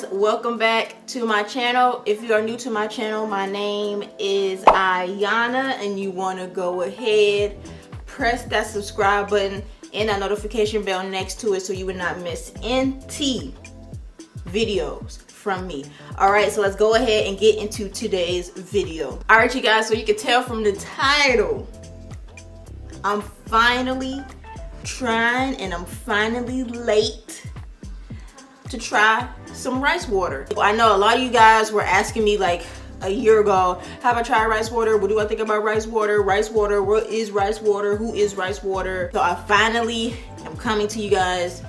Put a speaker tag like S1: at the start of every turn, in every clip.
S1: guys, welcome back to my channel. If you are new to my channel, my name is Iyana, and you want to go ahead, press that subscribe button and that notification bell next to it so you would not miss NT videos from me. Alright, so let's go ahead and get into today's video. Alright, you guys, so you can tell from the title, I'm finally trying, and I'm finally late to try some rice water. I know a lot of you guys were asking me like a year ago, have I tried rice water? What do I think about rice water? Rice water, what is rice water? Who is rice water? So I finally am coming to you guys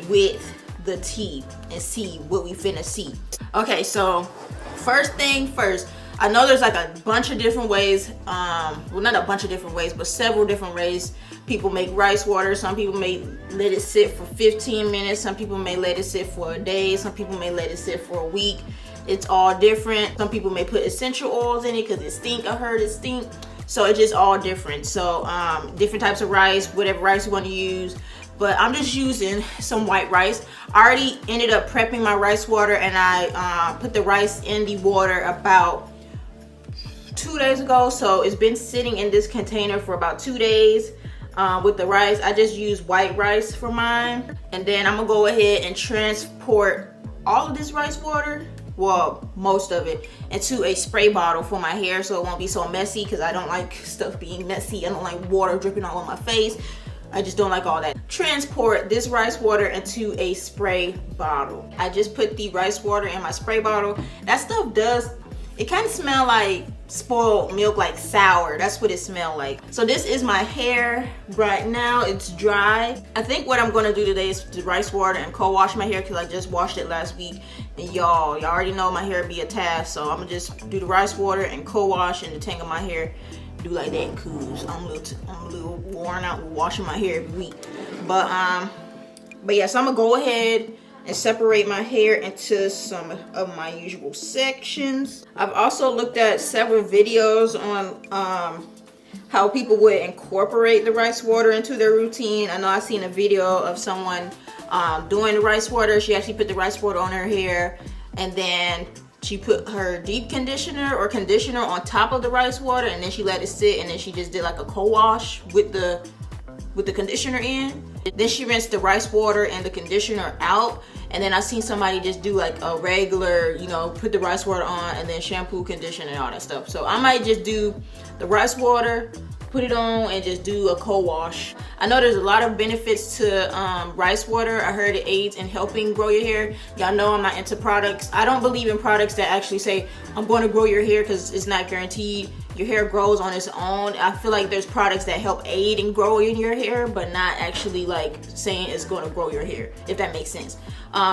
S1: with the tea and see what we finna see. Okay, so first thing first, I know there's like a bunch of different ways, well, not a bunch of different ways, but several different ways people make rice water. Some people may let it sit for 15 minutes. Some people may let it sit for a day. Some people may let it sit for a week. It's all different. Some people may put essential oils in it because it stink. I heard it stink. So it's just all different. So different types of rice, whatever rice you want to use. But I'm just using some white rice. I already ended up prepping my rice water, and I put the rice in the water about 2 days ago. So it's been sitting in this container for about 2 days. With the rice, I just use white rice for mine. And then I'm gonna go ahead and transport all of this rice water, well, most of it, into a spray bottle for my hair so it won't be so messy, because I don't like stuff being messy. I don't like water dripping all on my face. I just don't like all that. Transport this rice water into a spray bottle. I just put the rice water in my spray bottle. That stuff does, it kind of smell like spoiled milk, like sour. That's what it smelled like. So this is my hair right now. It's dry. I think what I'm gonna do today is the rice water and co-wash my hair, because I just washed it last week, and y'all already know my hair be a task. So I'm gonna just do the rice water and co-wash and detangle my hair, do like that, cause I'm a little worn out with washing my hair every week. But yeah, so I'm gonna go ahead and separate my hair into some of my usual sections. I've also looked at several videos on how people would incorporate the rice water into their routine. I know I seen a video of someone doing the rice water. She actually put the rice water on her hair, and then she put her deep conditioner or conditioner on top of the rice water, and then she let it sit, and then she just did like a co-wash with the conditioner in. Then she rinsed the rice water and the conditioner out, and then I seen somebody just do like a regular, you know, put the rice water on and then shampoo, conditioner, and all that stuff. So I might just do the rice water, put it on, and just do a co-wash. I know there's a lot of benefits to rice water. I heard it aids in helping grow your hair. Y'all know I'm not into products. I don't believe in products that actually say I'm going to grow your hair, because it's not guaranteed. Your hair grows on its own. I feel like there's products that help aid in growing your hair, but not actually like saying it's going to grow your hair, if that makes sense.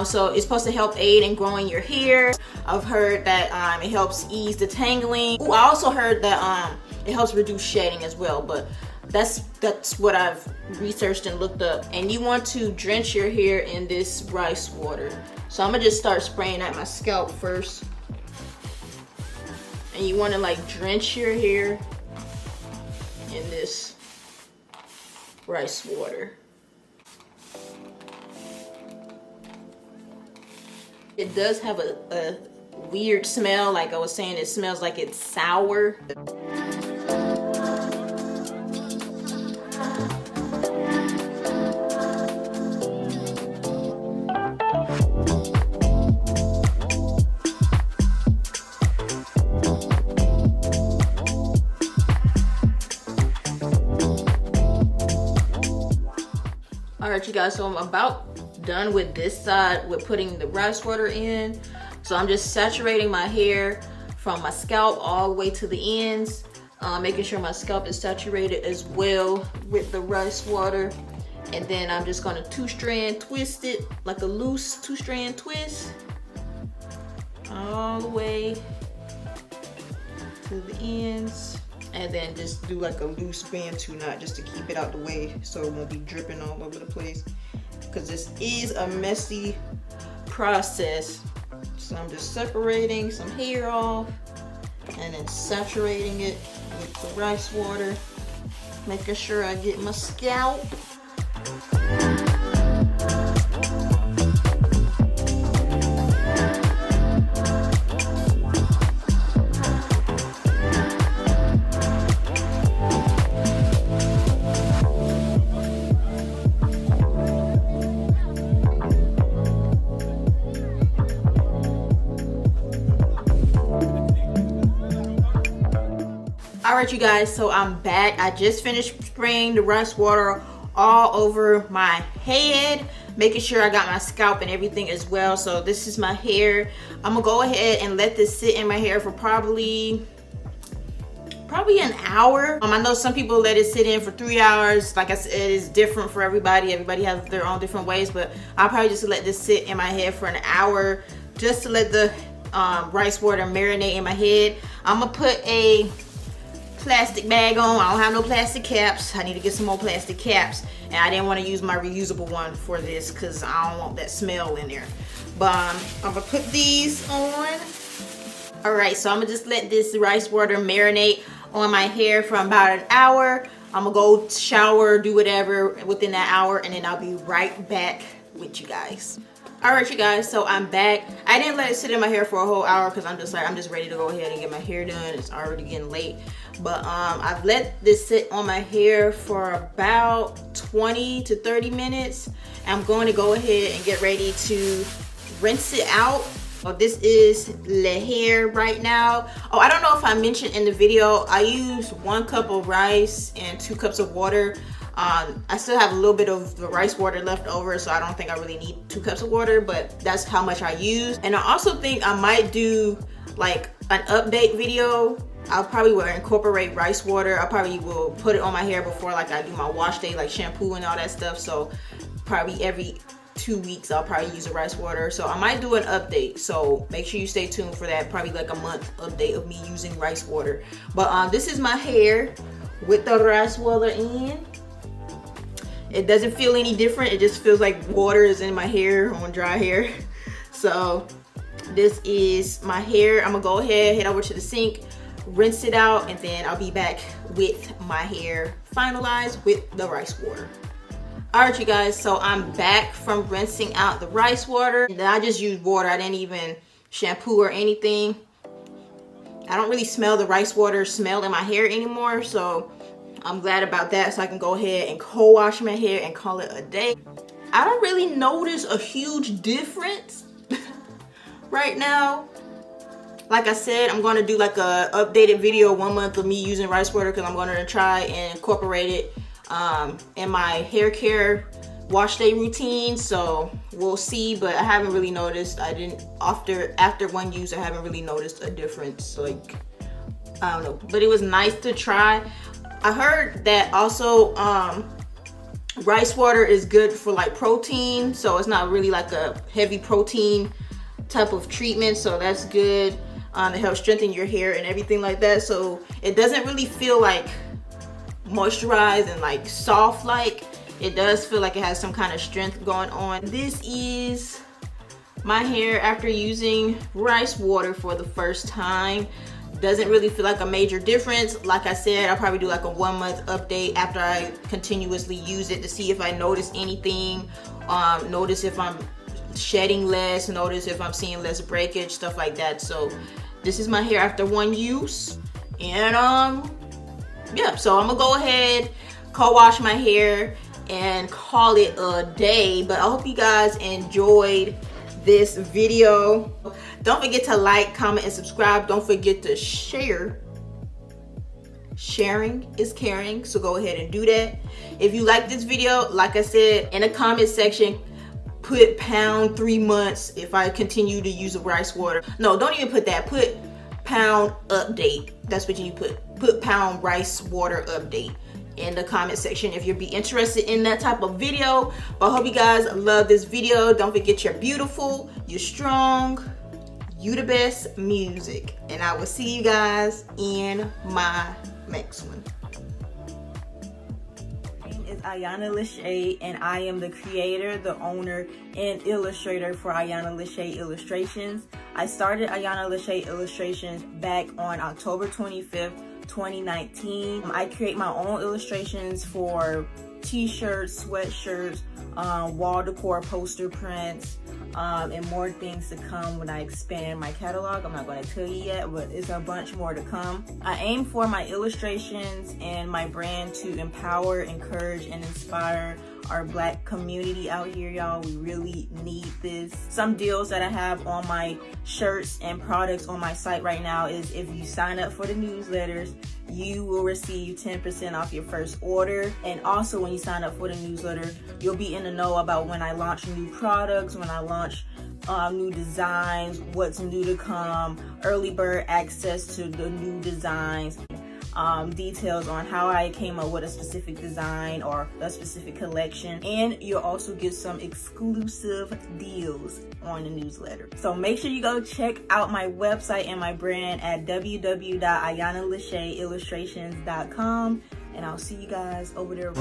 S1: So it's supposed to help aid in growing your hair. I've heard that it helps ease the tangling. Ooh, I also heard that it helps reduce shedding as well, but that's what I've researched and looked up. And you want to drench your hair in this rice water. So I'm gonna just start spraying at my scalp first. And you want to like drench your hair in this rice water. It does have a weird smell. Like I was saying, it smells like it's sour. Alright, you guys, so I'm about done with this side with putting the rice water in. So I'm just saturating my hair from my scalp all the way to the ends, making sure my scalp is saturated as well with the rice water. And then I'm just gonna 2-strand twist it, like a loose 2-strand twist, all the way to the ends. And then just do like a loose bantu knot just to keep it out the way so it won't be dripping all over the place, because this is a messy process. So I'm just separating some hair off and then saturating it with the rice water, making sure I get my scalp. All right, you guys, so I'm back. I just finished spraying the rice water all over my head, making sure I got my scalp and everything as well. So this is my hair. I'm gonna go ahead and let this sit in my hair for probably an hour. I know some people let it sit in for 3 hours. Like I said, it is different for everybody. Everybody has their own different ways, but I'll probably just let this sit in my head for an hour just to let the rice water marinate in my head. I'm gonna put a plastic bag on. I don't have no plastic caps. I need to get some more plastic caps, and I didn't want to use my reusable one for this because I don't want that smell in there. But I'm gonna put these on. All right, so I'm gonna just let this rice water marinate on my hair for about an hour. I'm gonna go shower, do whatever within that hour, and then I'll be right back with you guys. All right, you guys, so I'm back. I didn't let it sit in my hair for a whole hour because I'm just ready to go ahead and get my hair done. It's already getting late. But I've let this sit on my hair for about 20 to 30 minutes. I'm going to go ahead and get ready to rinse it out. Oh, this is LeShea right now. Oh, I don't know if I mentioned in the video, I used 1 cup of rice and 2 cups of water. I still have a little bit of the rice water left over, so I don't think I really need 2 cups of water, but that's how much I use. And I also think I might do like an update video. I'll probably will incorporate rice water. I probably will put it on my hair before like I do my wash day, like shampoo and all that stuff. So probably every 2 weeks I'll probably use a rice water. So I might do an update, so make sure you stay tuned for that. Probably like a month update of me using rice water. But this is my hair with the rice water in. It doesn't feel any different. It just feels like water is in my hair on dry hair. So this is my hair. I'm gonna go ahead, head over to the sink, rinse it out, and then I'll be back with my hair finalized with the rice water. All right, you guys, so I'm back from rinsing out the rice water. And I just used water. I didn't even shampoo or anything. I don't really smell the rice water smell in my hair anymore, so I'm glad about that. So I can go ahead and co-wash my hair and call it a day. I don't really notice a huge difference right now. Like I said, I'm going to do like a updated video 1 month of me using rice water because I'm going to try and incorporate it in my hair care wash day routine. So we'll see, but I haven't really noticed. I didn't after one use, I haven't really noticed a difference. Like, I don't know, but it was nice to try. I heard that also rice water is good for like protein, so it's not really like a heavy protein type of treatment, so that's good to help strengthen your hair and everything like that. So it doesn't really feel like moisturized and like soft, like it does feel like it has some kind of strength going on. This is my hair after using rice water for the first time. Doesn't really feel like a major difference. Like I said, I'll probably do like a 1 month update after I continuously use it to see if I notice anything, notice if I'm shedding less, notice if I'm seeing less breakage, stuff like that. So this is my hair after 1 use, and yeah, so I'm gonna go ahead, co-wash my hair and call it a day. But I hope you guys enjoyed this video. Don't forget to like, comment, and subscribe. Don't forget to share. Sharing is caring, so go ahead and do that. If you like this video, like I said, in the comment section, put pound 3 months if I continue to use the rice water. No, don't even put that. Put pound update. That's what you need to put pound rice water update in the comment section if you'd be interested in that type of video. But I hope you guys love this video. Don't forget, you're beautiful, you're strong, you the best music, and I will see you guys in my next one. My name is Iyana LeShea, and I am the creator, the owner, and illustrator for Iyana LeShea Illustrations. I started Iyana LeShea Illustrations back on October 25th, 2019. I create my own illustrations for t-shirts, sweatshirts, wall decor, poster prints, and more things to come when I expand my catalog. I'm not going to tell you yet, but it's a bunch more to come. I aim for my illustrations and my brand to empower, encourage, and inspire our Black community out here, y'all. We really need this. Some deals that I have on my shirts and products on my site right now is if you sign up for the newsletters, you will receive 10% off your first order. And also when you sign up for the newsletter, you'll be in the know about when I launch new products, when I launch new designs, what's new to come, early bird access to the new designs, details on how I came up with a specific design or a specific collection, and you'll also get some exclusive deals on the newsletter. So make sure you go check out my website and my brand at www.IyanaLeSheaIllustrations.com, and I'll see you guys over there.